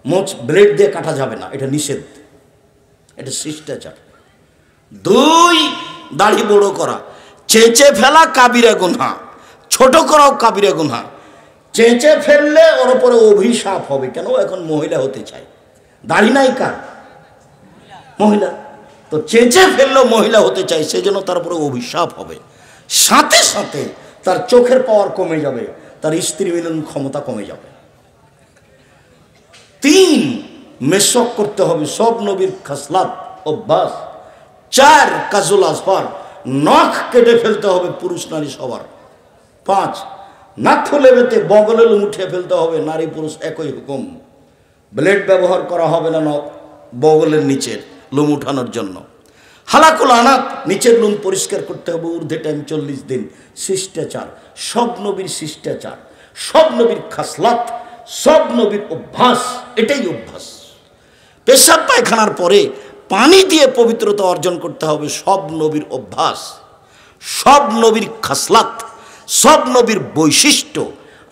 মোচ blade দিয়ে কাটা যাবে না, এটা নিষেধ, এটা শিষ্টাচার। 2, দাড়ি বড় করা, চেঁচে ফেলা কাবিরা গুনাহ, ছোট করাও কাবিরা গুনাহ। চেঁচে ফেললে ওর উপরে অভিশাপ হবে। কেন? এখন মহিলা হতে চায়, দাড়ি নাই কার? মহিলা। তো চেঁচে ফেললেও মহিলা হতে চায়, সেজন্য তার উপরে অভিশাপ হবে। সাথে সাথে তার চোখের পাওয়ার কমে যাবে, তার স্ত্রী মিলন ক্ষমতা কমে যাবে। 3, মেশক করতে হবে, সব নবীর খাসলাত অভ্যাস। 4, কাজুল আসফার, নখ কেটে ফেলতে হবে পুরুষ নারী সবার। 5, নাথুলে বেতে বগলে লোম উঠিয়ে ফেলতে হবে, নারী পুরুষ একই হুকুম। ব্লেড ব্যবহার করা হবে না বগলের নিচের লোম উঠানোর জন্য। হালাকুল আনাত, নিচের লোম পরিষ্কার করতে হবে, ঊর্ধ্বে টাইম 40 দিন। শিষ্টাচার, সব নবীর শিষ্টাচার, সব নবীর খাসলাত, সব নবীর অভ্যাস, এটাই অভ্যাস। পেশাব পায়খানার পরে পানি দিয়ে পবিত্রতা অর্জন করতে হবে, সব নবীর অভ্যাস, সব নবীর খাসলাত, সব নবীর বৈশিষ্ট্য।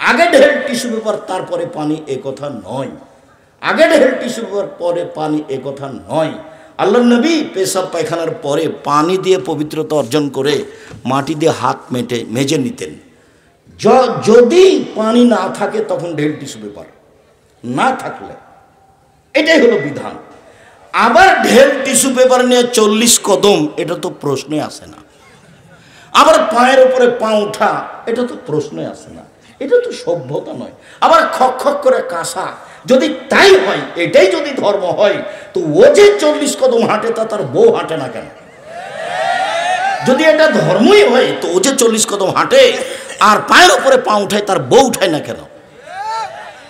আগে ঢেল টিস্যু পেপার তারপরে পানি, এ কথা নয়। আগে ঢেল টিস্যু পেপার পরে পানি, এ কথা নয়। আল্লাহ নবী পেশাব পায়খানার পরে পানি দিয়ে পবিত্রতা অর্জন করে মাটি দিয়ে হাত মেজে নিতেন। যদি পানি না থাকে তখন ঢেল টিস্যু পেপার, না থাকলে, এটাই হলো বিধান। আবার ঢেল টিস্যু পেপার নিয়ে 40 কদম, এটা তো প্রশ্নে আসে না। আবার পায়ের উপরে পা উঠা, এটা তো প্রশ্নে আসে না, এটা তো সভ্যতা নয়। আবার খক খক করে কাশা, যদি তাই হয়, এটাই যদি ধর্ম হয়, তো ও যে 40 কদম হাঁটে তা তার বউ হাঁটে না কেন? যদি এটা ধর্মই হয়, তো ও যে 40 কদম হাঁটে আর পায়ের উপরে পা উঠায়, তার বউ উঠায় না কেন?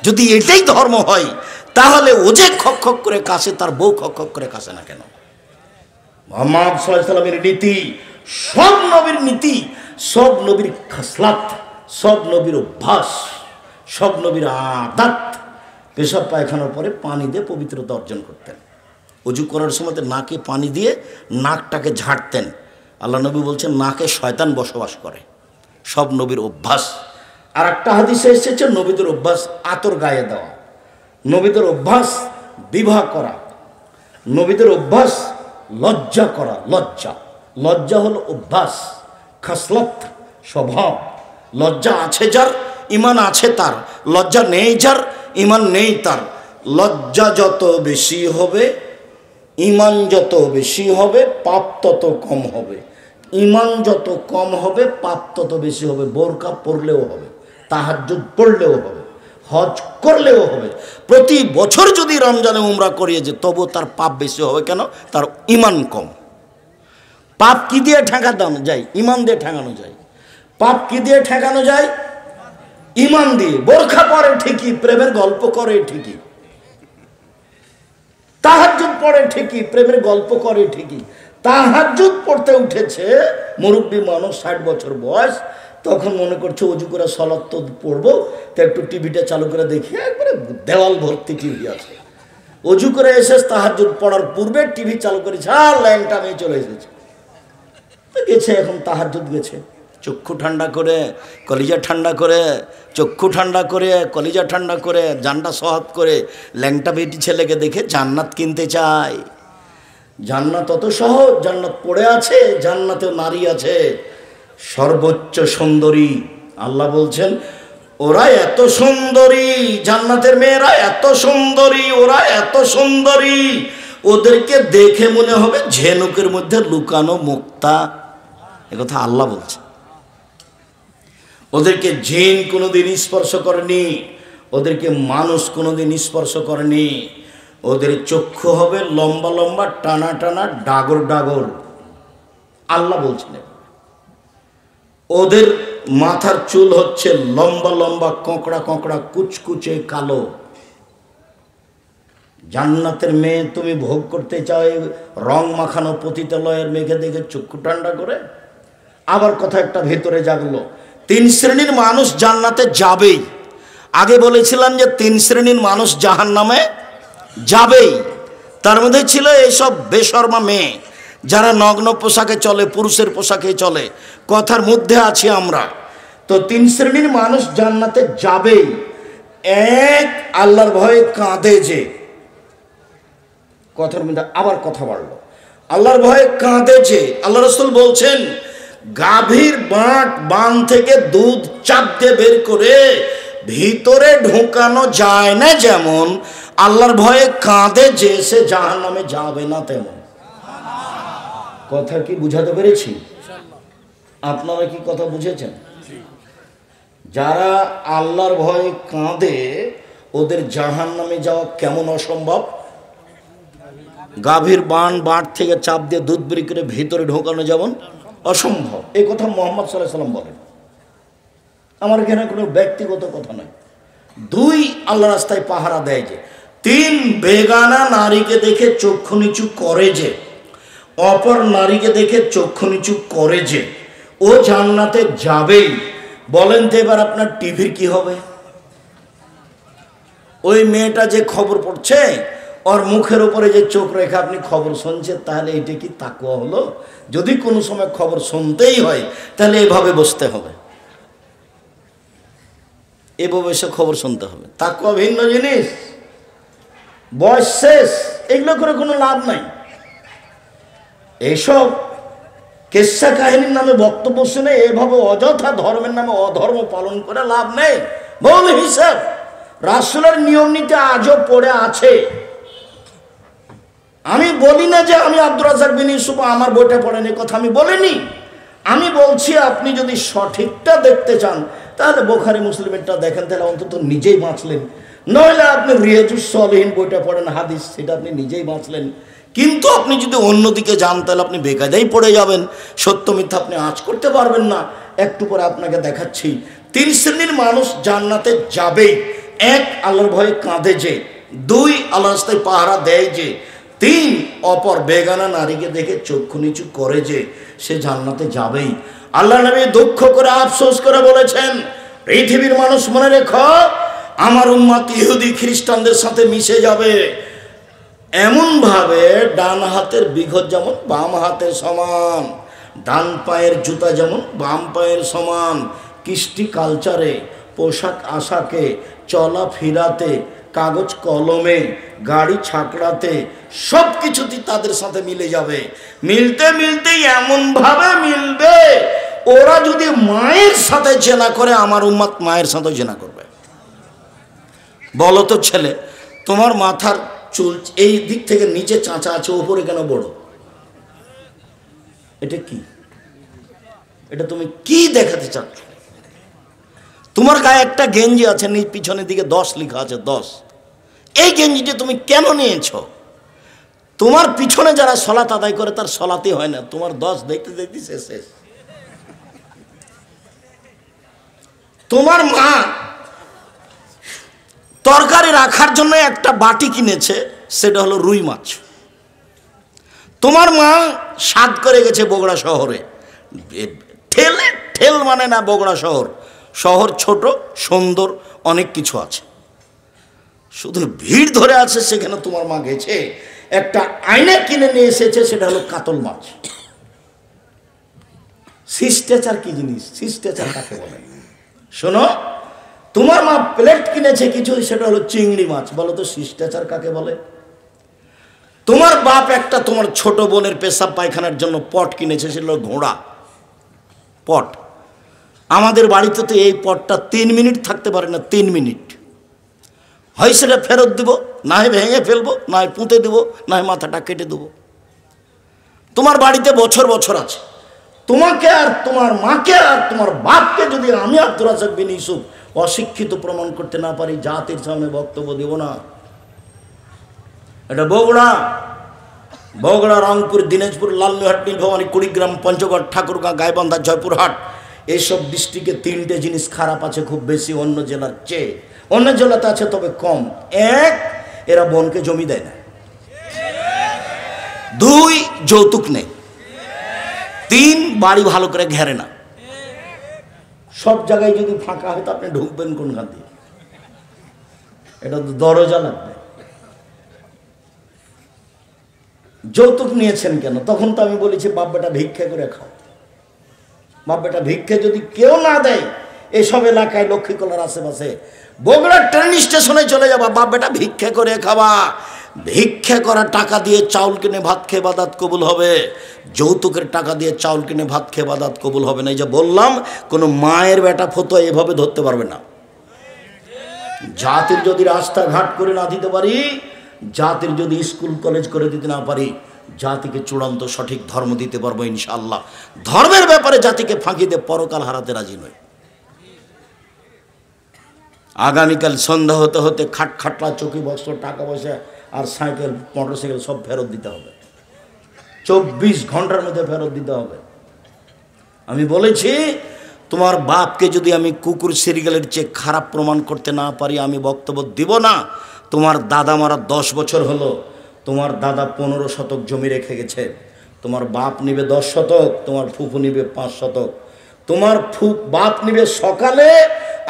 যদি এটাই ধর্ম হয়, তাহলে ও যে খক খক করে কাশে, তার বউ খক খক করে কাশে না কেন? মুহাম্মদ সাল্লাল্লাহু আলাইহি সাল্লামের নীতি, সব নবীর নীতি, সব নবীর খাসলাত, সব নবীর অভ্যাস, সব নবীর আদাত। পেশাব পায়খানার পরে পানি দিয়ে পবিত্রতা অর্জন করতেন। অজু করার সময় নাকে পানি দিয়ে নাকটাকে ঝাড়তেন। আল্লাহ নবী বলছেন নাকে শয়তান বসবাস করে, সব নবীর অভ্যাস। আর একটা হাদিসে এসেছে নবীদের অভ্যাস আতর গায়ে দেওয়া, নবীদের অভ্যাস বিবাহ করা, নবীদের অভ্যাস লজ্জা করা। লজ্জা, লজ্জা হলো অভ্যাস, খাসলত, স্বভাব। লজ্জা আছে যার, ইমান আছে তার। লজ্জা নেই যার, ইমান নেই তার। লজ্জা যত বেশি হবে, ইমান যত বেশি হবে, পাপ তত কম হবে। ইমান যত কম হবে, পাপ তত বেশি হবে। বোরকা পড়লেও হবে, তাহাজ্জুদ পড়লেও হবে, হজ করলেও হবে। প্রতি বছর যদি রমজানে উমরা করিয়ে যে, তবু তার পাপ বেশি হবে। কেন? তার ইমান কম। পাপ কি দিয়ে ঠেকানো যায়? ইমান দিয়ে ঠেকানো যায়। পাপ কি দিয়ে ঠেকানো যায়? ইমান দিয়ে। বোরখা পরে ঠিকই, প্রেমের গল্প করে ঠিকই, তাহাজ্জুদ পড়ে ঠিকই, প্রেমের গল্প করে ঠিকই। তাহাজ্জুদ পড়তে উঠেছে মুরব্বী মানুষ, 60 বছর বয়স, তখন মনে করছে অজু করে সালাত তো পড়বো, তো একটু টিভিটা চালু করে দেখি, একবারে দেওয়াল ভর্তি টিভি আছে। অজু করে এসে তাহাজ্জুদ পড়ার পূর্বে টিভি চালু করেছে, আর ল্যাংটা মেয়ে চলে এসেছে, গেছে, এখন তাহাজ্জুদ গেছে। চক্ষু ঠান্ডা করে, কলিজা ঠান্ডা করে, চক্ষু ঠান্ডা করে, কলিজা ঠান্ডা করে, জানটা সহাত করে ল্যাংটা বেটি ছেলেকে দেখে জান্নাত কিনতে চায়। জান্নাত অত সহজ? জান্নাত পড়ে আছে, জান্নাতেও নারী আছে, সর্বোচ্চ সুন্দরী। আল্লাহ বলছেন ওরা এত সুন্দরী, জান্নাতের মেয়েরা এত সুন্দরী, ওরা এত সুন্দরী, ওদেরকে দেখে মনে হবে ঝিনুকের মধ্যে লুকানো মুক্তা। একথা আল্লাহ বলছে। ওদেরকে জিন কোনোদিন স্পর্শ করেনি, ওদেরকে মানুষ কোনোদিন স্পর্শ করেনি। ওদের চক্ষু হবে লম্বা লম্বা, টানা টানা, ডাগর ডাগর। আল্লাহ বলছেন ওদের মাথার চুল হচ্ছে লম্বা লম্বা, কোঁকড়া কোঁকড়া, কুচকুচে কালো। জান্নাতের মেয়ে তুমি ভোগ করতে চাও রং মাখানো পতিতালয়ের মেঘে দেখে চক্ষু ঠান্ডা করে? আবার কথা একটা ভেতরে জাগলো, 3 শ্রেণীর মানুষ জান্নাতে যাবেই। আগে বলেছিলাম যে 3 শ্রেণীর মানুষ জাহান্নামে যাবেই। তার মধ্যে ছিল এইসব বেশরমা মেয়ে যারা নগ্ন পোশাকে চলে, পুরুষের পোশাকে চলে। কথার মধ্যে আছি আমরা। তো 3 শ্রেণীর মানুষ জান্নাতে যাবেই। এক আল্লাহর ভয়ে কাঁদে যে, কথার মধ্যে আবার কথা বাড়লো, আল্লাহর ভয়ে কাঁদে যে। আল্লাহ রাসূল বলছেন গাভীর বান থেকে দুধ চাপ দিয়ে বের করে ভিতরে ঢোকানো যায় না যেমন, আল্লাহর ভয়ে কাঁদে যে সে জাহান্নামে যাবে না তেমন। কথা কি বুঝাতে পেরেছি? আপনারা কি কথা বুঝেছেন? যারা আল্লাহর ভয়ে কাঁদে ওদের জাহান্নামে যাওয়া কেমন অসম্ভব? গাভীর বাঁট থেকে চাপ দিয়ে দুধ বের করে ভিতরে ঢোকানো যেমন অসম্ভব। এই কথা মুহাম্মদ সাল্লাল্লাহু আলাইহি ওয়াসাল্লাম বলেন। আমার এখানে কোনো ব্যক্তিগত কথা নয়। দুই, আল্লাহ রাস্তায় পাহারা দেয় যে। তিন, বেগানা নারীকে দেখে চক্ষু নিচু করে যে, অপর নারীকে দেখে চক্ষু নিচু করে যে, ও জান্নাতে যাবেই। বলেন তো এবার আপনার টিভির কি হবে? ওই মেয়েটা যে খবর পড়ছে ওর মুখের উপরে যে চোখ রেখে আপনি খবর শুনছেন, তাহলে এটা কি তাকওয়া হলো? যদি কোনো সময় খবর শুনতেই হয় তাহলে এভাবে বসতে হবে, এভাবে এসে খবর শুনতে হবে। তাকওয়া ভিন্ন জিনিস, বয়স শেষ, এগুলো করে কোনো লাভ নাই। এইসব কেসা কাহিনীর নামে বক্তব্য শুনে এভাবে অযথা ধর্মের নামে অধর্ম পালন করে লাভ নেই। বল হিসাব রাসূলের নিয়ম নীতি আজও পড়ে আছে। আমি বলি না যে আমি আব্দুর রাজ্জাক বিন ইউসুফ আমার বইটা পড়েন, এই কথা আমি বলিনি। আমি বলছি আপনি যদি সঠিকটা দেখতে চান তাহলে বুখারী মুসলিমেরটা দেখেন, তাহলে অন্তত নিজেই বাঁচলেন। নইলে আপনি রিয়াজুস সলিহিন বইটা পড়েন, হাদিস, সেটা আপনি নিজেই বাঁচলেন। কিন্তু আপনি যদি অন্যদিকে যান তাহলে আপনি বেকায়দাই পড়ে যাবেন, সত্য মিথ্যা আপনি আঁচ করতে পারবেন না। একটু পরে আপনাকে দেখাচ্ছি। তিন শ্রেণীর মানুষ জান্নাতে যাবেই। এক, আল্লাহর ভয়ে কাঁদে যে। দুই, আল্লাহর রাস্তায় পাহারা দেয় যে। তিন, অপর বেগানা নারীকে দেখে চক্ষু নিচু করে যে, সে জান্নাতে যাবেই। আল্লাহ নবী দুঃখ করে আফসোস করে বলেছেন, পৃথিবীর মানুষ মনে রেখো, আমার উম্মত ইহুদি খ্রিস্টানদের সাথে মিশে যাবে। এমনভাবে ডান হাতের বিঘত যেমন বাম হাতের সমান, ডান পায়ের জুতা যেমন বাম পায়ের সমান, কৃষ্টি কালচারে, পোশাক আশাকে, চলা ফিরাতে, কাগজ কলমে, গাড়ি ছাকড়াতে, সব কিছুতেই তাদের সাথে মিলে যাবে। মিলতে মিলতে এমনভাবে মিলবে, ওরা যদি মায়ের সাথে জেনা করে আমার উম্মত মায়ের সাথে জেনা করবে। বলো তো ছেলে, তোমার মাথার চুল এই দিক থেকে নিচে চাঁচা আছে, উপরে কেন বড়? এটা কি? এটা তুমি কি দেখাতে চাচ্ছ? তোমার গায়ে একটা গেঞ্জি আছে, পিছনের দিকে 10 লেখা আছে, 10। এই গেঞ্জিটা তুমি কেন নিয়েছ? তোমার পিছনে যারা সলাত আদায় করে তার সলাতে হয় না, তোমার 10 দেখতে দেখতে শেষ। তোমার মা তরকারি রাখার জন্য একটা বাটি কিনেছে, সেটা হলো রুই মাছ। তোমার মা স্বাদ করে গেছে বগুড়া শহরে, ঠেল মানে না বগুড়া শহর ছোট, সুন্দর, অনেক কিছু আছে, শুধু ভিড় ধরে আছে। সেখানে তোমার মা গেছে, একটা আয়না কিনে নিয়ে এসেছে, সেটা হলো কাতল মাছ। শিষ্টাচার কি জিনিস? শিষ্টাচার কাকে বলে শোনো। তোমার মা প্লেট কিনেছে কিছু, সেটা হলো চিংড়ি মাছ। বলো তো শিষ্টাচার কাকে বলে? তোমার বাপ একটা তোমার ছোট বোনের পেশাব পায়খানার জন্য পট কিনেছে, সেটা হলো ঘোড়া পট। আমাদের বাড়িতে তো এই পটটা 3 মিনিট থাকতে পারে না। 3 মিনিট হয় সেটা ফেরত দেব, না হয় ভেঙে ফেলবো, না হয় পুঁতে দেবো, না হয় মাথাটা কেটে দেবো। তোমার বাড়িতে বছর বছর আছে। তোমাকে আর তোমার মাকে আর তোমার বাপকে যদি আমি আব্দুর রাজ্জাক বিন ইউসুফ অশিক্ষিত প্রমাণ করতে না পারি, জাতির সামনে বক্তব্য দেব না। এটা বগুড়া, রংপুর, দিনাজপুর, লালমিহাট, নীলফামারী, কুড়িগ্রাম, পঞ্চগড়, ঠাকুরগাঁ, গাইবান্ধা, জয়পুরহাট, এইসব ডিস্ট্রিক্টে 3টে জিনিস খারাপ আছে খুব বেশি অন্য জেলার চেয়ে। অন্য জেলাতে আছে তবে কম। এক, এরা বোনকে জমি দেয় না। 2, যৌতুক নেই। 3, বাড়ি ভালো করে ঘেরে না। সব জায়গায় যদি ফাঁকা হয় তো আপনি ঢুকবেন কোনখান দিয়ে? এটা তো দরজা লাগবে। যৌতুক নিয়েছেন কেন? তখন তো আমি বলেছি বাপ বেটা ভিক্ষা করে খাও। বাপ বেটা ভিক্ষা যদি কেউ না দেয়, এসব এলাকায় লক্ষ্মীকলার আশেপাশে বগুড়া ট্রেন স্টেশনে চলে যাবা, বাপ বেটা ভিক্ষা করে খাবা। ভিক্ষা করা টাকা দিয়ে চাউল কিনে ভাত খেয়ে বাদাত কবুল হবে, যৌতুকের টাকা দিয়ে চাউল কিনে ভাত খেয়ে বাদাত কবুল হবে না। এই যে বললাম, কোনো মায়ের বেটা ফতোয়া এভাবে ধরতে পারবে না। জাতির যদি রাস্তাঘাট করে না দিতে পারি, জাতির যদি স্কুল কলেজ করে দিতে না পারি, জাতিকে চূড়ান্ত সঠিক ধর্ম দিতে পারবো ইনশাআল্লাহ। ধর্মের ব্যাপারে জাতিকে ফাঁকি দিয়ে পরকাল হারাতে রাজি নই। আগামীকাল সন্ধ্যা হতে হতে খাটলা চৌকি বক্স টাকা পয়সা আর সাইকেল মোটরসাইকেল সব ফেরত দিতে হবে, 24 ঘন্টার মধ্যে ফেরত দিতে হবে। আমি বলেছি, তোমার বাপকে যদি আমি কুকুর সিরিয়ালের চেয়ে খারাপ প্রমাণ করতে না পারি, আমি বক্তব্য দিব না। তোমার দাদা মারা 10 বছর হলো, তোমার দাদা 15 শতক জমি রেখে গেছে, তোমার বাপ নিবে 10 শতক, তোমার ফুফু নিবে 5 শতক। তোমার বাপ নিবে সকালে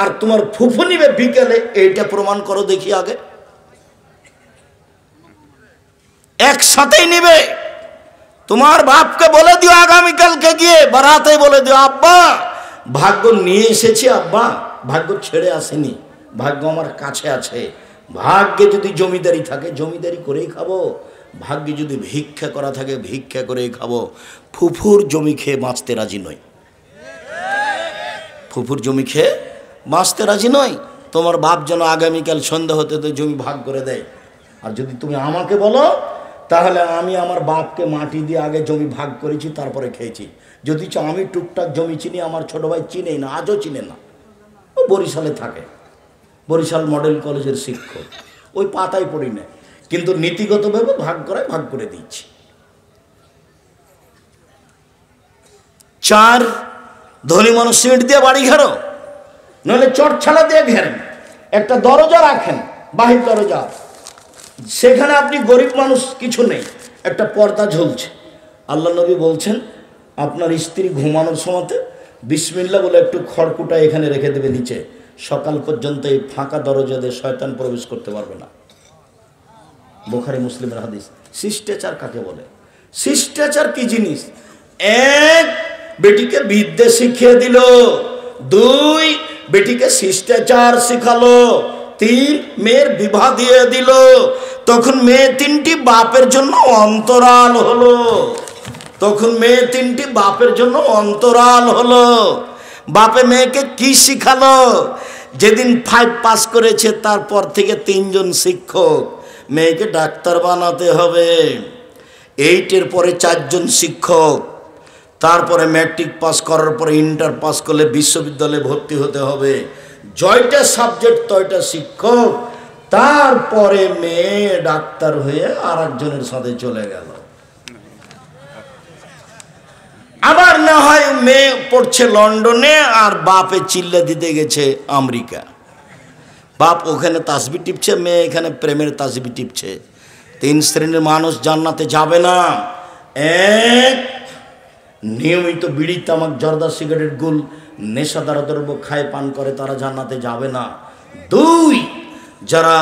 আর তোমার ফুফু নিবে বিকেলে, এইটা প্রমাণ করো দেখি আগে। একসাথেই নিবে। তোমার বাপকে বলে দিও আগামীকালকে গিয়ে বারাতে বলে দিও, আব্বা ভাগ্য নিয়ে এসেছি, আব্বা ভাগ্য ছেড়ে আসেনি, ভাগ্য আমার কাছে আছে। ভাগ্যে যদি জমিদারি থাকে জমিদারি করেই খাবো, ভাগ্যে যদি ভিক্ষা করা থাকে ভিক্ষা করেই খাবো। ফুফুর জমি খেয়ে বাঁচতে রাজি নই, ফুফুর জমি খেয়ে বাঁচতে রাজি নই। তোমার বাপ যেন আগামীকাল সন্ধ্যা হতে তো জমি ভাগ করে দেয়। আর যদি তুমি আমাকে বলো, তাহলে আমি আমার বাপকে মাটি দিয়ে আগে জমি ভাগ করেছি, তারপরে খেয়েছি। যদি চাও আমি টুকটাক জমি চিনি, আমার ছোট ভাই চিনেই না, আজও চিনে না। ও বরিশালে থাকে, বরিশাল মডেল কলেজের শিক্ষক, ওই পাতায় পড়ি না, কিন্তু নীতিগতভাবে ভাগ করায় ভাগ করে দিচ্ছি। 4, ধনী মানুষ সিমেন্ট দিয়ে বাড়ি ঘেরো, নইলে চট ছালা দিয়ে ঘেরেন, একটা দরজা রাখেন, বাহির দরজা, সেখানে আপনি গরিব মানুষ কিছু নেই, একটা পর্দা ঝুলছে। আল্লাহ নবী বলছেন, আপনার স্ত্রী ঘুমানোর সময়তে বিসমিল্লাহ বলে একটু খড়কুটা এখানে রেখে দেবে নিচে, সকাল পর্যন্ত এই ফাঁকা দরজা দিয়ে শয়তান প্রবেশ করতে পারবে না। বুখারী মুসলিমের হাদিস। শিষ্টাচার কাকে বলে? শিষ্টাচার কি জিনিস? 1, বেটিকে বিদ্যে শিখিয়ে দিল, 2, বেটিকে শিষ্টাচার শিখালো, 3, মেয়ের বিবাহ দিয়ে দিল। তখন মেয়ে 3টি বাপের জন্য অন্তরাল হলো, তখন মেয়ে 3টি বাপের জন্য অন্তরাল হলো। বাপে মেয়েকে কি শিখালো? যেদিন 5 পাস করেছে তারপর থেকে 3 জন শিক্ষক, মেয়েকে ডাক্তার বানাতে হবে। 8-এর পরে 4 জন শিক্ষক, তারপরে ম্যাট্রিক পাস করার পরে ইন্টার পাস করলে বিশ্ববিদ্যালয়ে ভর্তি হতে হবে। জয়টা সাবজেক্ট তয়টা শিক্ষক, তারপরে মেয়ে ডাক্তার হয়ে আর একজনের সাথে চলে গেল। আবার না হয় মেয়ে পড়ছে লন্ডনে আর বাপে চিল্লা দিতে গেছে আমেরিকা, বাপ ওখানে তাসবি টিপছে, মেয়ে এখানে প্রেমের তাসবি টিপছে। 3 শ্রেণীর মানুষ জান্নাতে যাবে না। 1, নিয়মিত বিড়ি তামাক জর্দা সিগারেট গুল নেশাদার দ্রব্য খায় পান করে, তারা জান্নাতে যাবে না। 2, যারা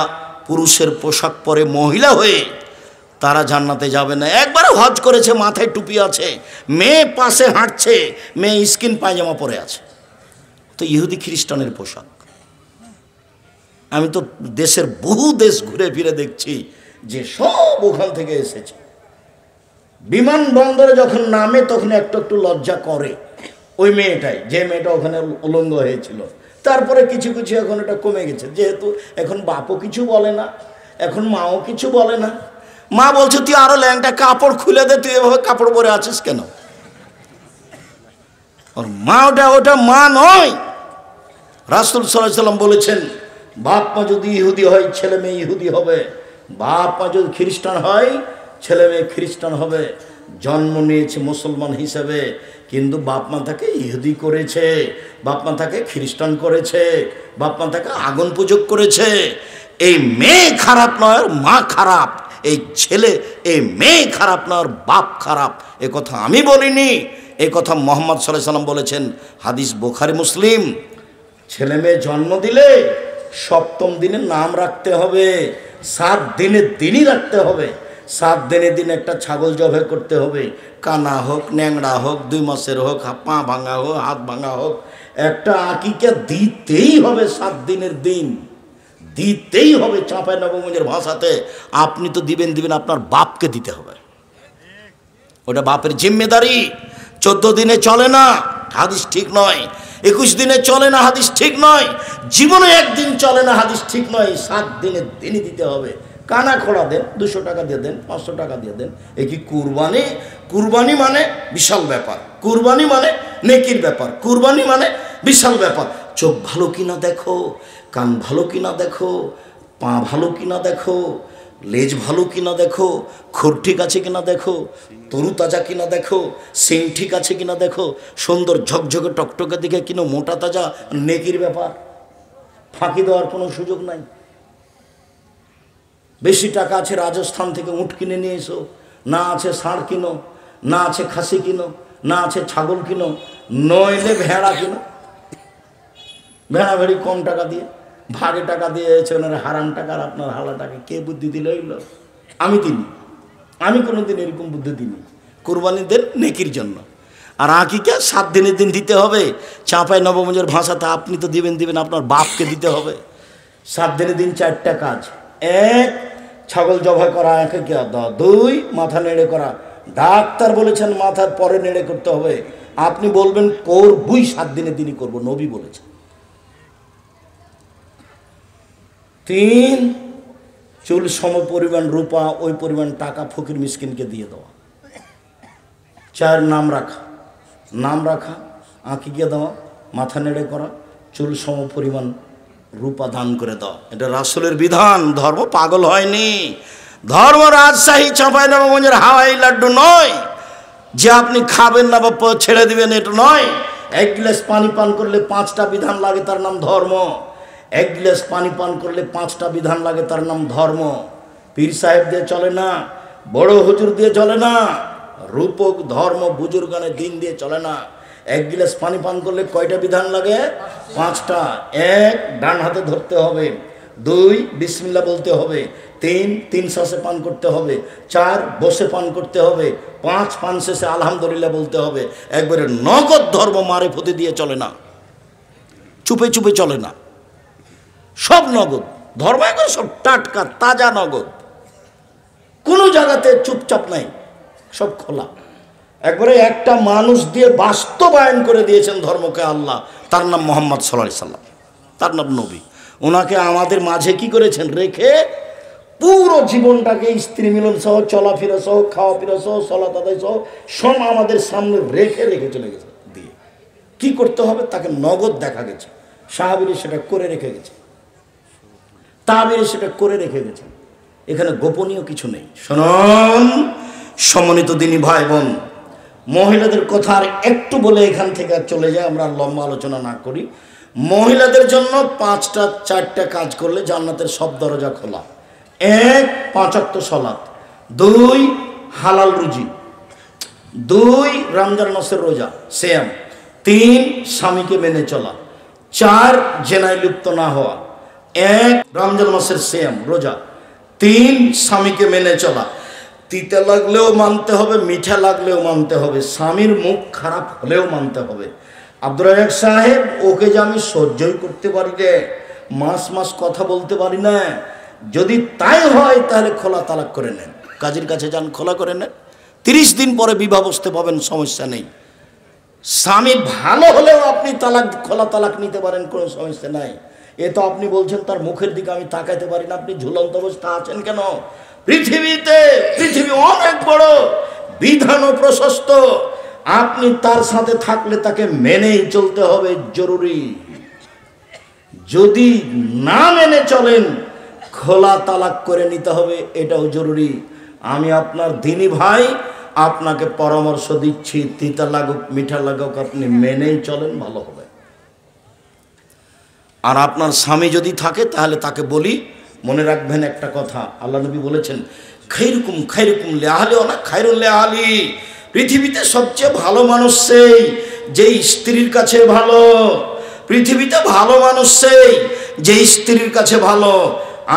পুরুষের পোশাক পরে মহিলা হয়ে, তারা জান্নাতে যাবে না। একবার হজ করেছে, মাথায় টুপি আছে, মেয়ে পাশে হাঁটছে, মেয়ে স্কিন পায়জামা পরে আছে, তো ইহুদি খ্রিস্টানের পোশাক। আমি তো দেশের বহু দেশ ঘুরে ফিরে দেখছি যে সব ওখান থেকে এসেছে। বিমানবন্দরে যখন নামে তখন একটু একটু লজ্জা করে ওই মেয়েটাই, যে মেয়েটা ওখানে উলঙ্গ হয়েছিল। তারপরে কিছু কিছু এখন এটা কমে গেছে, যেহেতু এখন বাপও কিছু বলে না, এখন মাও কিছু বলে না। মা বলছে, তুই আরো ল্যাংটা কাপড় খুলে দে, তুই এভাবে কাপড় পরে আছিস কেন? ওর মা ওটা মা নয়। রাসূল সাল্লাল্লাহু আলাইহি ওয়াসাল্লাম বলেছেন, বাপ মা যদি ইহুদি হয় ছেলে মেয়ে ইহুদি হবে, বাপ মা যদি খ্রিস্টান হয় ছেলে মেয়ে খ্রিস্টান হবে। জন্ম নিয়েছে মুসলমান হিসেবে, কিন্তু বাপ মা তাকে ইহুদি করেছে, বাপ মা তাকে খ্রিস্টান করেছে, বাপ মা তাকে আগুন পূজক করেছে। এই মেয়ে খারাপ নয়, মা খারাপ। এই ছেলে, এই মেয়ে খারাপ নয়, বাপ খারাপ। এ কথা আমি বলিনি, এ কথা মুহাম্মদ সাল্লাল্লাহু আলাইহি ওয়াসাল্লাম বলেছেন, হাদিস বুখারী মুসলিম। ছেলে মেয়ে জন্ম দিলে 7ম দিনে নাম রাখতে হবে, 7 দিনের দিনই রাখতে হবে। 7 দিনের দিন একটা ছাগল জবাই করতে হবে, কানা হোক, ন্যাংড়া হোক, 2 মাসের হোক, পা ভাঙা হোক, হাত ভাঙা হোক, একটা আকিকা দিতেই হবে 7 দিনের দিন। দিতেই হবে। চাঁপাইনবাবগঞ্জের ভাষাতে আপনি তো দিবেন, আপনার বাপকে দিতে হবে, ওটা বাপের জিম্মেদারি। 14 দিনে চলে না, হাদিস ঠিক নয়। 21 দিনে চলে না, হাদিস ঠিক নয়। জীবনে একদিন চলে না, হাদিস ঠিক নয়। 7 দিনে দিনই দিতে হবে। কানা খোড়া দেন, 200 টাকা দিয়ে দেন, 500 টাকা দিয়ে দেন। এ কি কুরবানি? কুরবানি মানে বিশাল ব্যাপার, কুরবানি মানে নেকির ব্যাপার, কুরবানি মানে বিশাল ব্যাপার। চোখ ভালো কিনা দেখো, কান ভালো কিনা দেখো, পা ভালো কিনা দেখো, লেজ ভালো কিনা দেখো, খুর ঠিক আছে কিনা দেখো, তরু তাজা কিনা দেখো, সিং ঠিক আছে কিনা দেখো, সুন্দর ঝকঝকে টকটকে দিকে কিনো, মোটা তাজা, নেকির ব্যাপার। ফাঁকি দেওয়ার কোনো সুযোগ নাই। বেশি টাকা আছে, রাজস্থান থেকে উট কিনে নিয়ে এসো, না আছে ষাঁড় কিনো, না আছে খাসি কিনো, না আছে ছাগল কিনো, নইলে ভেড়া কিনো। ভেড়া ভেড়ি কম টাকা দিয়ে, ভাগে টাকা দিয়েছে ওনার হারাম টাকা, আর আপনার হালা টাকা কে বুদ্ধি দিল? এগুলো আমি দিনি, আমি কোনোদিন এরকম বুদ্ধি দিইনি। কুরবানি দেন নেকির জন্য। আর আকিকা 7 দিনের দিন দিতে হবে। চাঁপাইনবাবগঞ্জের ভাষাতে আপনি তো দিবেন, আপনার বাপকে দিতে হবে। 7 দিনের দিন 4টা কাজ। 1, ছাগল জবাই করা, 2, মাথা নেড়ে করা। ডাক্তার বলেছেন মাথার পরে নেড়ে করতে হবে, আপনি বলবেন করবই, 7 দিনের দিনই করবো, নবী বলেছেন। 3, চুল সম পরিমাণ রূপা, ওই পরিমাণ টাকা ফকির মিসকিনকে দিয়ে দেওয়া। 4, নাম রাখা, আঁকিকে দেওয়া, মাথা নেড়ে করা, চুল সম পরিমাণ রূপা দান করে দাও। এটা রাসূলের বিধান। ধর্ম পাগল হয়নি। ধর্ম রাজশাহী চাঁপাইনবাবগঞ্জের হাওয়াই লাড্ডু নয় যে আপনি খাবেন না বা ছেড়ে দিবেন, এটা নয়। 1 গ্লাস পানি পান করলে 5টা বিধান লাগে, তার নাম ধর্ম। 1 গ্লাস পানি পান করলে 5টা বিধান লাগে, তার নাম ধর্ম। পীর সাহেব দিয়ে চলে না, বড় হুজুর দিয়ে চলে না, রূপক ধর্ম বুজুর্গানের দিন দিয়ে চলে না। 1 গ্লাস পানি পান করলে কয়টা বিধান লাগে? 5টা। 1, ডান হাতে ধরতে হবে। 2, বিসমিল্লাহ বলতে হবে। 3 শ্বাসে পান করতে হবে। 4, বসে পান করতে হবে। 5, পান শেষে আলহামদুলিল্লাহ বলতে হবে। একবারে নগদ ধর্ম, মারে ফতে দিয়ে চলে না, চুপে চুপে চলে না, সব নগদ ধর্ম। একবার সব টাটকা তাজা নগদ, কোনো জায়গাতে চুপচাপ নাই, সব খোলা। একবারে একটা মানুষ দিয়ে বাস্তবায়ন করে দিয়েছেন ধর্মকে আল্লাহ, তার নাম মুহাম্মদ সাল্লাল্লাহু আলাইহি সাল্লাম, তার নাম নবী। ওনাকে আমাদের মাঝে কি করেছেন? রেখে পুরো জীবনটাকে স্ত্রী মিলন সহ, চলাফেরা সহ, খাওয়া ফেরা সহ, সলাত আদায় সহ সব আমাদের সামনে রেখে চলে গেছে দিয়ে। কি করতে হবে তাকে নগদ দেখা গেছে। সাহাবীরা সেটা করে রেখে গেছে, তাবেঈরা সেটা করে রেখে গেছে। এখানে গোপনীয় কিছু নেই। শুনুন সম্মানিত দিনী ভাই বোন, মহিলাদের কথা আর একটু বলে এখান থেকে চলে যায়, আমরা লম্বা আলোচনা না করি। মহিলাদের জন্য 4টা কাজ করলে জান্নাতের সব দরজা খোলা। 1, 5 ওয়াক্ত সালাত। 2, হালাল রুজি। 2, রমজান মাসের রোজা সিয়াম। 3, স্বামীকে মেনে চলা। 4, জেনায় লিপ্ত না হওয়া। 1, রমজান মাসের সিয়াম রোজা। 3, স্বামীকে মেনে চলা। তিতে লাগলেও মানতে হবে, মিঠা লাগলেও মানতে হবে, স্বামীর মুখ খারাপ হলেও মানতে হবে। আব্দুর রাজ্জাক সাহেব, ওকে যে আমি সহ্যই করতে পারি রে, মাস কথা বলতে পারি না, যদি তাই হয় তাহলে খোলা তালাক করে নেন, কাজীর কাছে যান, খোলা করে নেন। 30 দিন পরে বিবাহ বসতে পাবেন, সমস্যা নেই। স্বামী ভালো হলেও আপনি খোলা তালাক নিতে পারেন, কোনো সমস্যা নাই। এ তো আপনি বলছেন তার মুখের দিকে আমি তাকাইতে পারি না, আপনি ঝুলন্ত অবস্থা আছেন কেন? পৃথিবী অনেক বড়, বিধানও প্রশস্ত। আপনি তার সাথে থাকলে তাকে মেনেই চলতে হবে, জরুরি। যদি না মেনে চলেন, খোলা তালাক করে নিতে হবে, এটাও জরুরি। আমি আপনার দিনী ভাই, আপনাকে পরামর্শ দিচ্ছি, তিতা লাগুক মিঠা লাগুক, আপনি মেনেই চলেন, ভালো হবে। আর আপনার স্বামী যদি থাকে তাহলে তাকে বলি, মনে রাখবেন একটা কথা, আল্লাহ নবী বলেছেন, খায়রুকুম লিআহলি ওয়া খায়রুল লিআহলি। পৃথিবীতে সবচেয়ে ভালো মানুষ সেই যে স্ত্রীর কাছে ভালো। পৃথিবীতে ভালো মানুষ সেই যে স্ত্রীর কাছে ভালো।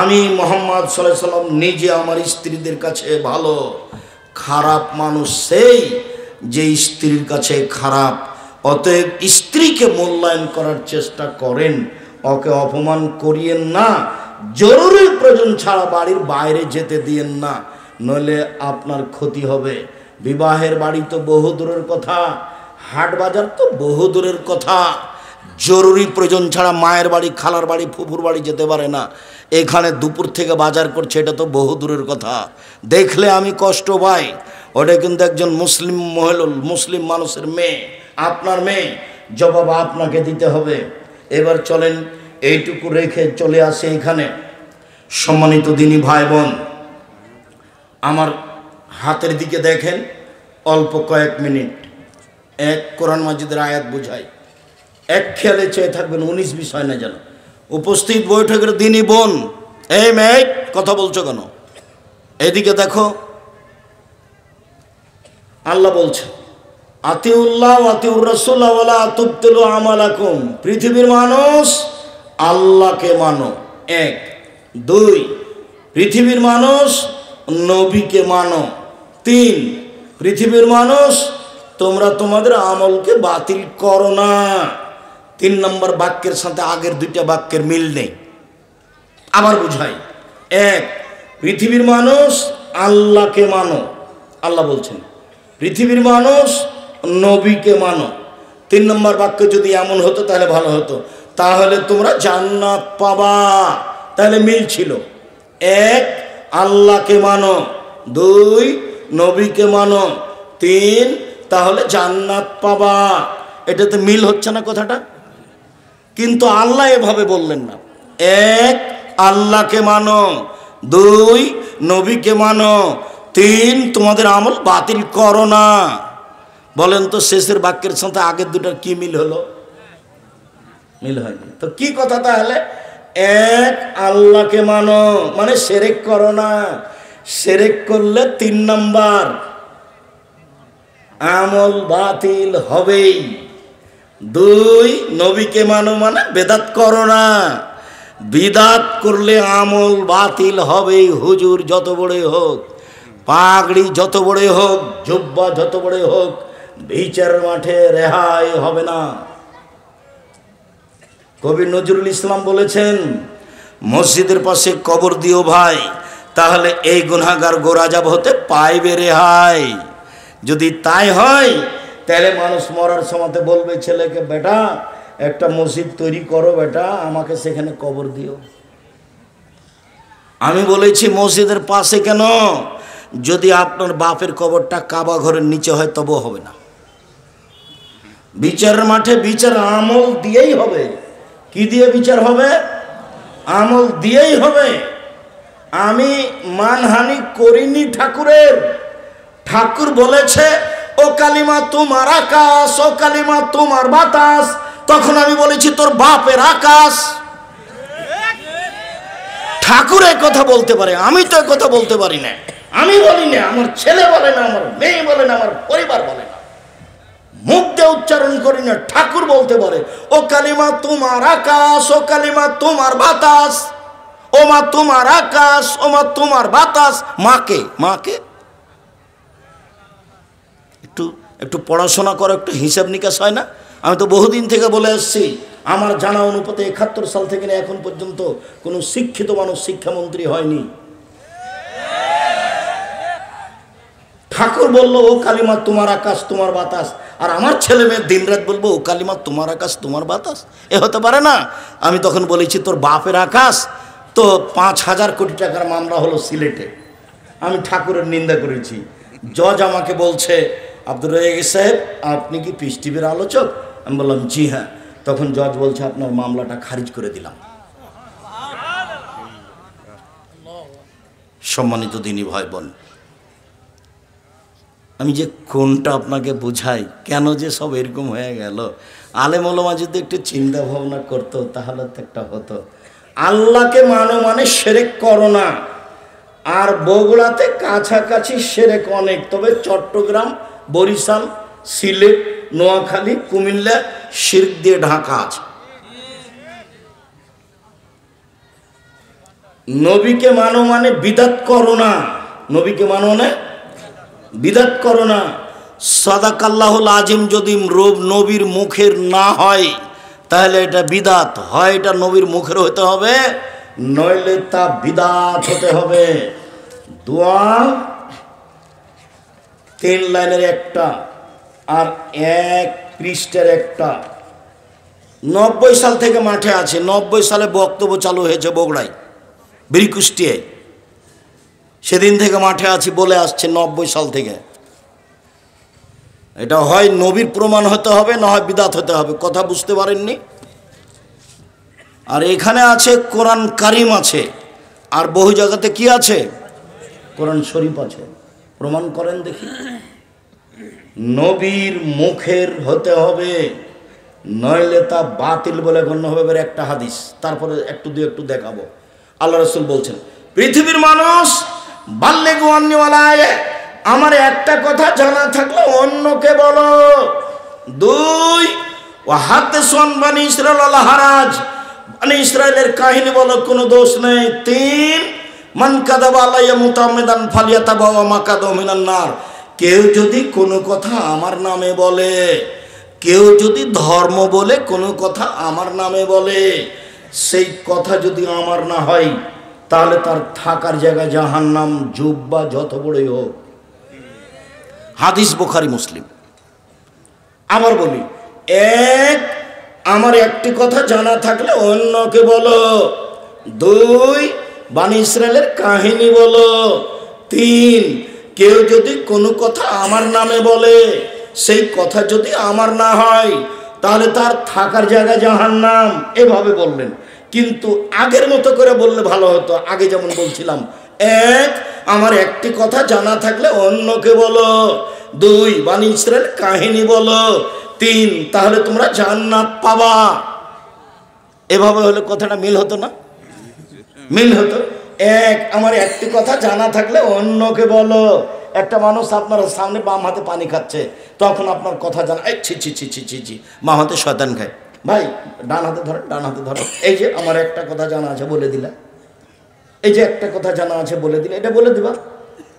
আমি মুহাম্মদ সাল্লাল্লাহু আলাইহি সাল্লাম নিজে আমার স্ত্রীদের কাছে ভালো। খারাপ মানুষ সেই যে স্ত্রীর কাছে খারাপ। অতএব স্ত্রীকে মূল্যায়ন করার চেষ্টা করেন, ওকে অপমান করিয়েন না। জরুরি প্রয়োজন ছাড়া বাড়ির বাইরে যেতে দিয়েন না, নইলে আপনার ক্ষতি হবে। বিবাহের বাড়ি তো বহু দূরের কথা, হাট বাজার তো বহু দূরের কথা। জরুরি প্রয়োজন ছাড়া মায়ের বাড়ি, খালার বাড়ি, ফুফুর বাড়ি যেতে পারে না। এখানে দুপুর থেকে বাজার করছে, এটা তো বহু দূরের কথা। দেখলে আমি কষ্ট পাই। ওটা কিন্তু একজন মুসলিম মহিলা, মুসলিম মানুষের মেয়ে, আপনার মেয়ে, জবাব আপনাকে দিতে হবে। এবার চলেন এইটুকু রেখে চলে আসে এখানে। সম্মানিত দিনী ভাই বোন, আমার হাতের দিকে দেখেন, অল্প কয়েক মিনিট এক কোরআন মাজিদের আয়াত বুঝাই, এক খেয়ালে চেয়ে থাকবেন, 19-20 হয় না যেন। উপস্থিত বৈঠকের দিনই বোন, এই মেয়ে কথা বলছো কেন? এদিকে দেখো, আল্লাহ বলছে আতিউল্লাহ আতিউর রাসূল ওয়ালা তুবতিলু আমালাকুম। পৃথিবীর মানুষ আল্লাহকে মানো, 1। 2, পৃথিবীর মানুষ নবীকে মানো। 3, পৃথিবীর মানুষ তোমরা তোমাদের আমলকে বাতিল করো না। 3 নম্বর বাক্যের সাথে আগের 2টা বাক্যের মিল নেই। আবার বুঝাই, 1, পৃথিবীর মানুষ আল্লাহকে মানো, আল্লাহ বলছেন। পৃথিবীর মানুষ নবীকে মানো। 3 নম্বর বাক্য যদি এমন হতো তাহলে ভালো হতো, তাহলে তোমরা জান্নাত পাবা। তাহলে মিল ছিল, 1 আল্লাহকে মানো, 2 নবীকে মানো, 3 তাহলে জান্নাত পাবা। এটাতে মিল হচ্ছে না কথাটা? কিন্তু আল্লাহ এভাবে বললেন না। 1 আল্লাহকে মানো, 2 নবীকে মানো, 3 তোমাদের আমল বাতিল করো না। বলেন তো শেষের বাক্যের সাথে আগের 2টার কি মিল হলো? মিল হয়নি। তো কি কথা তাহলে? 1 আল্লাহকে মানো মানে শিরক করো না। শিরক করলে 3 নাম্বার আমল বাতিল হবেই। 2 নবীকে মানো মানে বেদাত করো না। বিদাত করলে আমল বাতিল হবেই। হুজুর যত বড়ই হোক, পাগড়ি যত বড়ই হোক, জুব্বা যত বড়ই হোক, বিচার মাঠে রেহাই হবে না। কবি নজরুল ইসলাম বলেছেন, মসজিদের পাশে কবর দিও ভাই, তাহলে এই গুনাহগার গোরাজাব হতে পাইবে রেহাই। যদি তাই হয় তাহলে মানুষ মরার সময়তে বলবে ছেলেকে, বেটা একটা মসজিদ তৈরি করো, বেটা আমাকে সেখানে কবর দিও। আমি বলেছি মসজিদের পাশে কেন? যদি আপনার বাপের কবরটা কাবা ঘরের নিচে হয় তবুও হবে না। বিচারের মাঠে বিচার আমল দিয়েই হবে। কি দিয়ে বিচার হবে? আমল দিয়েই হবে। আমি মানহানি করিনি ঠাকুরের। ঠাকুর বলেছে ও কালিমা তোমার আকাশ, ও কালিমা তোমার বাতাস। তখন আমি বলেছি তোর বাপের আকাশ। ঠাকুর এই কথা বলতে পারে, আমি তো এই কথা বলতে পারি না। আমি বলি না, আমার ছেলে বলে না, আমার মেয়ে বলে না, আমার পরিবার বলে না, মুখ দিয়ে উচ্চারণ করি না। ঠাকুর বলতে পারে ও কালিমা তোমার আকাশ, ও কালিমা তোমার বাতাস। ও মা তোমার আকাশ, ও মা তোমার বাতাস। মাকে মাকে একটু একটু পড়াশোনা করো, একটু হিসাব নিকাশ হয় না? আমি তো বহুদিন থেকে বলে আসছি, আমার জানা অনুপাতে 71 সাল থেকে এখন পর্যন্ত কোনো শিক্ষিত মানুষ শিক্ষামন্ত্রী হয়নি। ঠাকুর বললো ও কালিমা তোমার আকাশ তোমার বাতাস, আর আমার ছেলে মেয়ে দিনরাত বলবো ও কালিমা তোমার আকাশ তোমার বাতাস। এ হতে পারে না। আমি তখন বলেছি তোর বাপের আকাশ। তো 5,000 কোটি টাকার মামলা হলো সিলেটে, আমি ঠাকুরের নিন্দা করেছি। জজ আমাকে বলছে, আব্দুর রাজ্জাক সাহেব আপনি কি পিস টিভির আলোচক? আমি বললাম জি হ্যাঁ। তখন জজ বলছে আপনার মামলাটা খারিজ করে দিলাম। সম্মানিত দিনী ভাই বোন, আমি যে কোনটা আপনাকে বুঝাই, কেন যে সব এরকম হয়ে গেল। আলেম ওলামা যদি একটু চিন্তা ভাবনা করতো তাহলে তো একটা হতো। আল্লাহকে মানো মানে শিরক করো না। আর বগুড়াতে কাছাকাছি শিরক অনেক, তবে চট্টগ্রাম, বরিশাল, সিলেট, নোয়াখালী, কুমিল্লা শিরক দিয়ে ঢাকা আছে। নবীকে মানো মানে বিদাত করো না। নবীকে মানো মানে বিদাত করো না। সাদাকাল্লাহুল আজিম যদি নবীর মুখের না হয় তাহলে এটা বিদাত হয়, এটা নবীর মুখের হতে হবে, নইলে তা বিদআত হতে হবে। দোয়া 3 লাইনের একটা আর 1 পৃষ্ঠার একটা। 90 সাল থেকে মাঠে আছে। 90 সালে বক্তব্য চালু হয়েছে বগুড়ায়, বীরকুষ্টিয়ায়। সেদিন থেকে মাঠে আছি, বলে আসছে 90 সাল থেকে। এটা হয় নবীর প্রমাণ হতে হবে, না হয় বিদআত হতে হবে। কথা বুঝতে পারেননি? আর এখানে আছে কোরআন কারিম আছে, আর বহু জায়গাতে কি আছে? কোরআন শরীফ আছে। প্রমাণ করেন দেখি। নবীর মুখের হতে হবে, নইলে তা বাতিল বলে গণ্য হবে। এবার একটা হাদিস, তারপরে একটু দেখাবো। আল্লাহ রাসূল বলছেন, পৃথিবীর মানুষ বাল্লিগু আন্নী ওয়ালা আয়া, আমার একটা কথা জানা থাকলে অন্যকে বলো। 2 ওয়া হাদিসু আন বানি ইসরাঈল ওয়ালা হারাজ, বানি ইসরাইলের কাহিনী বলো, কোনো দোষ নেই। 3 মান কাযাবা আলাইয়া মুতাআম্মিদান ফালিয়াতাবাওয়া মাকাদাহু মিনান নার, কেউ যদি কোনো কথা আমার নামে বলে, কেউ যদি ধর্ম বলে কোনো কথা আমার নামে বলে, সেই কথা যদি আমার না হয়, তাহলে তার থাকার জায়গা জাহান্নাম, জুব্বা যত বড়ই হোক। হাদিস বুখারী মুসলিম। আবার বলি, 1 আমার একটি কথা জানা থাকলে অন্যকে বলো। 2 বানি ইসরাইলের কাহিনী বলো। 3 কেউ যদি কোনো কথা আমার নামে বলে, সেই কথা যদি আমার না হয়, তাহলে তার থাকার জায়গা জাহান্নাম। এভাবে বললেন, কিন্তু আগের মতো করে বললে ভালো হতো। আগে যেমন বলছিলাম, 1 আমার একটি কথা জানা থাকলে অন্যকে বলো। 2 বানি ইসরাইল কাহিনী বলো। 3 তাহলে তোমরা জান্নাত পাবা। এভাবে হলে কথাটা মিল হতো না? মিল হতো। 1 আমার একটি কথা জানা থাকলে অন্যকে বলো। একটা মানুষ আপনার সামনে বাম হাতে পানি খাচ্ছে, তখন আপনার কথা জানা, এই ছি ছি ছি ছি ছি ছি, বাম হাতে শয়তান খায়। ভাই ডান হাতে ধরেন, ডান হাতে ধরেন। এই যে আমার একটা কথা জানা আছে বলে দিলা, এই যে একটা কথা জানা আছে বলে দিলে, এটা বলে দিবা।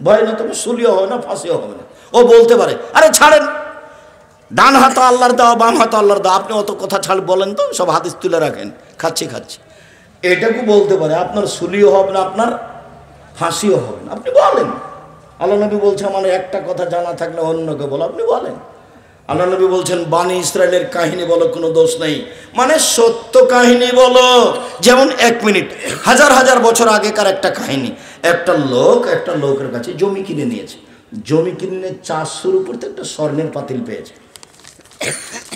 ভয় না, তবে সুলিও হবে না, ফাঁসিও হবে না। ও বলতে পারে, আরে ছাড়েন, ডান হাত আল্লাহর দেওয়া, বাম হাত আল্লাহর দেওয়া, আপনি অত কথা ছাড় বলেন তো, সব হাদিস তুলে রাখেন, খাচ্ছি। এটাকে বলতে পারে, আপনার সুলিও হবে না, আপনার ফাঁসিও হবে না, আপনি বলেন। আল্লাহ নবী বলছে, আমার একটা কথা জানা থাকলে অন্যকে বলো, আপনি বলেন। আল্লাহ নবী বলছেন, বানি ইসরাইলের কাহিনী বলো, কোনো দোষ নেই, মানে সত্য কাহিনী বলো। যেমন 1 মিনিট, হাজার বছর আগেকার একটা কাহিনী। একটা লোকের কাছে জমি কিনে নিয়েছে। জমি কিনে চাষ শুরু করতে একটা স্বর্ণের পাতিল পেয়েছে।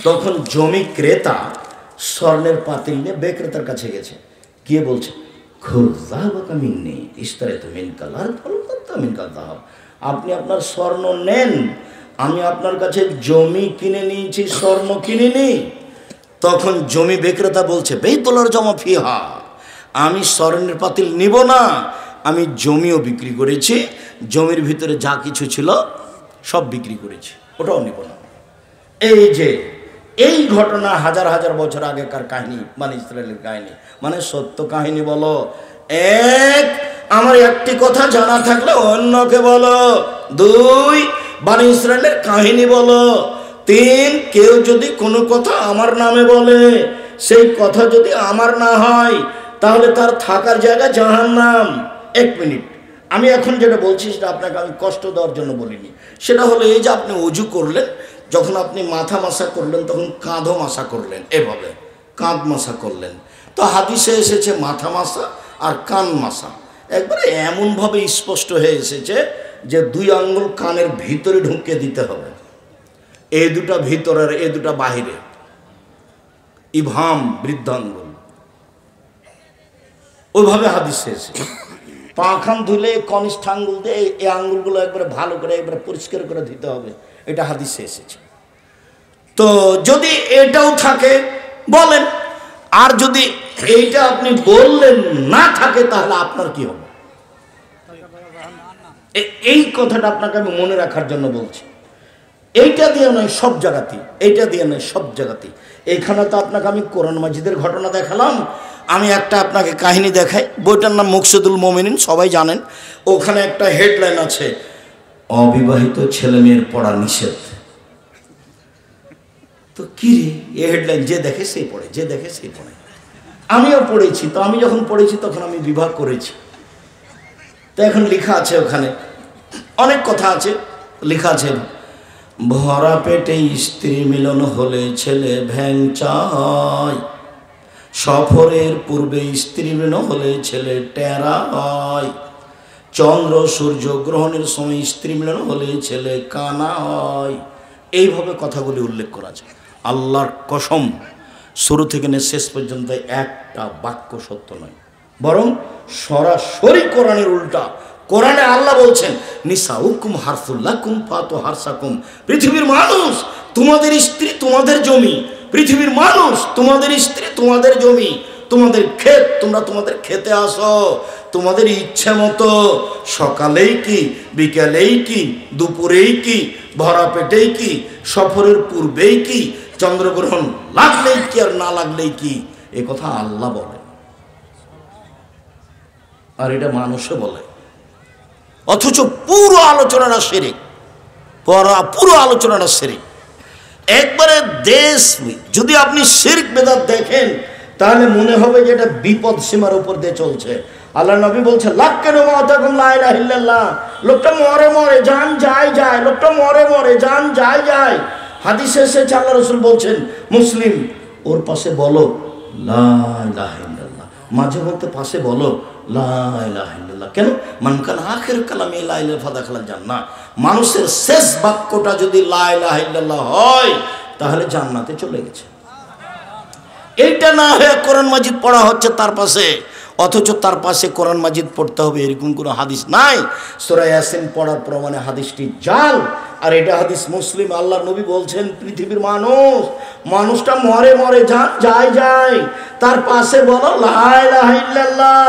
তখন জমি ক্রেতা স্বর্ণের পাতিল নিয়ে বিক্রেতার কাছে গেছে, গিয়ে বলছে, আপনি আপনার স্বর্ণ নেন, আমি আপনার কাছে জমি কিনে নিয়েছি, স্বর্ণ কিনিনি। তখন জমি বিক্রেতা বলছে, বেতলার জমা ফিহা, আমি স্বর্ণের পাতিল নিব না, আমি জমিও বিক্রি করেছি, জমির ভিতরে যা কিছু ছিল সব বিক্রি করেছি, ওটাও নিব না। এই যে এই ঘটনা হাজার বছর আগেকার কাহিনী, মানে ইসরায়েলের কাহিনী, মানে সত্য কাহিনী বলো। 1 আমার একটি কথা জানা থাকলে অন্যকে বলো। 2 বানি ইসরায়েলের কাহিনী বলো। 3 কেউ যদি কোনো কথা আমার নামে বলে, সেই কথা যদি আমার না হয়, তাহলে তার থাকার জায়গা জাহান্নাম। 1 মিনিট, আমি এখন যেটা বলছি সেটা আপনাকে আমি কষ্ট দেওয়ার জন্য বলিনি। সেটা হলো এই যে আপনি ওযু করলেন, যখন আপনি মাথা মাসা করলেন, তখন কাঁধও মাসা করলেন, এভাবে কাঁধ মাসা করলেন। তো হাদিসে এসেছে মাথা মাসা আর কান মাসা, একবারে এমনভাবে স্পষ্ট হয়ে এসেছে যে 2 আঙ্গুল কানের ভিতরে ঢুকিয়ে দিতে হবে, এই দুটা ভিতরের, এই দুটা বাহিরে, ইবহাম বৃদ্ধাঙ্গুল, ওইভাবে হাদিসে এসেছে। পা খান ধুলে কনিষ্ঠ আঙ্গুল দিয়ে এই আঙ্গুলগুলো একবারে ভালো করে একবারে পরিষ্কার করে দিতে হবে, এটা হাদিসে এসেছে। তো যদি এটাও থাকে বলেন, আর যদি এইটা আপনি বললেন না থাকে, তাহলে আপনার কি হবে? এই কথাটা আপনাকে আমি মনে রাখার জন্য বলছি। এইটা দিয়ে নয় সব জায়গাতেই, এইটা দিয়ে নয় সব জায়গাতেই। এইখানে তো আপনাকে আমি কোরআন মাজিদের ঘটনা দেখালাম, আমি একটা আপনাকে কাহিনী দেখাই। বইটার নাম মুকসিদুল মোমিনিন, সবাই জানেন। ওখানে একটা হেডলাইন আছে, অবিবাহিত ছেলে মেয়ের পড়া নিষেধ। তো কি রে, এই হেডলাইন যে দেখে সেই পড়ে, যে দেখে সেই পড়ে। আমিও পড়েছি, তো আমি যখন পড়েছি তখন আমি বিভাগ করেছি, তো এখন লেখা আছে ওখানে অনেক কথা আছে, লেখা আছে ভরা পেটে স্ত্রী মিলন হলে ছেলে ভ্যাং চায়, সফরের পূর্বে স্ত্রী মিলন হলে ছেলে টেরা হয়, চন্দ্র সূর্য গ্রহণের সময় স্ত্রী মিলন হলে ছেলে কানা হয়। এইভাবে কথাগুলি উল্লেখ করা আছে। আল্লাহর কসম, শুরু থেকে নিয়ে শেষ পর্যন্ত একটা বাক্য সত্য নয়, বরং সরাসরি কোরআনের উল্টা। কোরআনে আল্লাহ বলছেন নিসাউকুম হারসুল্লাকুম ফাতু হারসাকুম, পৃথিবীর মানুষ তোমাদের স্ত্রী তোমাদের জমি, পৃথিবীর মানুষ তোমাদের স্ত্রী তোমাদের জমি, তোমাদের ক্ষেত, তোমরা তোমাদের খেতে আসো তোমাদের ইচ্ছে মতো, সকালেই কি বিকেলেই কি দুপুরেই কি ভরা পেটেই কি সফরের পূর্বেই কি চন্দ্রগ্রহণ লাগলেই কি আর না লাগলেই কি, এ কথা আল্লাহ বলে আর এটা মানুষে বলে। অথচ পুরো আলোচনাটা শিরক, পুরো আলোচনাটা শিরক একবারে দেশ। যদি আপনি শিরক বেদাত দেখেন তাহলে মনে হবে যে এটা বিপদ সীমার উপর দিয়ে চলছে। আল্লাহ নবী বলছে লাক্কানু মাতাকুম লা ইলাহা ইল্লাল্লাহ, লোকটা মরে মরে জান যায় যায়, লোকটা মরে মরে জান যায় যায়। হাদিসে এসেছে আল্লাহ রাসূল বলছেন মুসলিম ওর পাশে বলো লা ইলাহা ইল্লাল্লাহ, মাঝে মধ্যে পাশে বলো লা ইলাহা ইল্লাল্লাহ। কেন? মান কান আখির কালামে লা ইলাহা ফাদাখালাল জান্নাহ, মানুষের শেষ বাক্যটা যদি লা ইলাহা ইল্লাল্লাহ হয় তাহলে জান্নাতে চলে গেছে। এইটা না হয়ে কোরআন মাজিদ পড়া হচ্ছে তার পাশে, অথচ তার পাশে কোরআন মাজিদ পড়তে হবে এরকম কোনো হাদিস নাই। সূরা ইয়াসিন পড়ার প্রমাণে হাদিসটি জাল, আর এটা হাদিস মুসলিম। আল্লাহর নবী বলছেন পৃথিবীর মানুষটা মরে মরে যায় যায়, তার পাশে বলো লা ইলাহা ইল্লাল্লাহ।